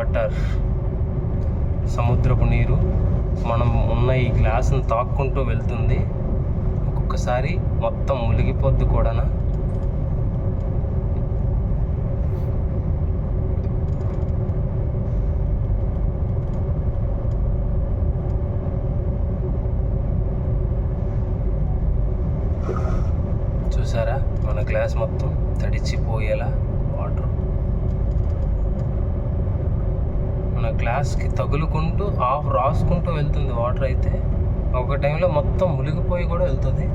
Water, సముద్రపు నీరు మనం ఉన్న ఈ గ్లాసును తాక్కుంటూ వెళ్తుంది. ఒక్కొక్కసారి మొత్తం మునిగిపోద్ది కూడా. చూసారా మన గ్లాస్ మొత్తం తడిచిపోయేలా వాటర్ మన గ్లాస్కి తగులుకుంటూ రాసుకుంటూ వెళ్తుంది వాటర్. అయితే ఒక టైంలో మొత్తం మునిగిపోయి కూడా వెళ్తుంది.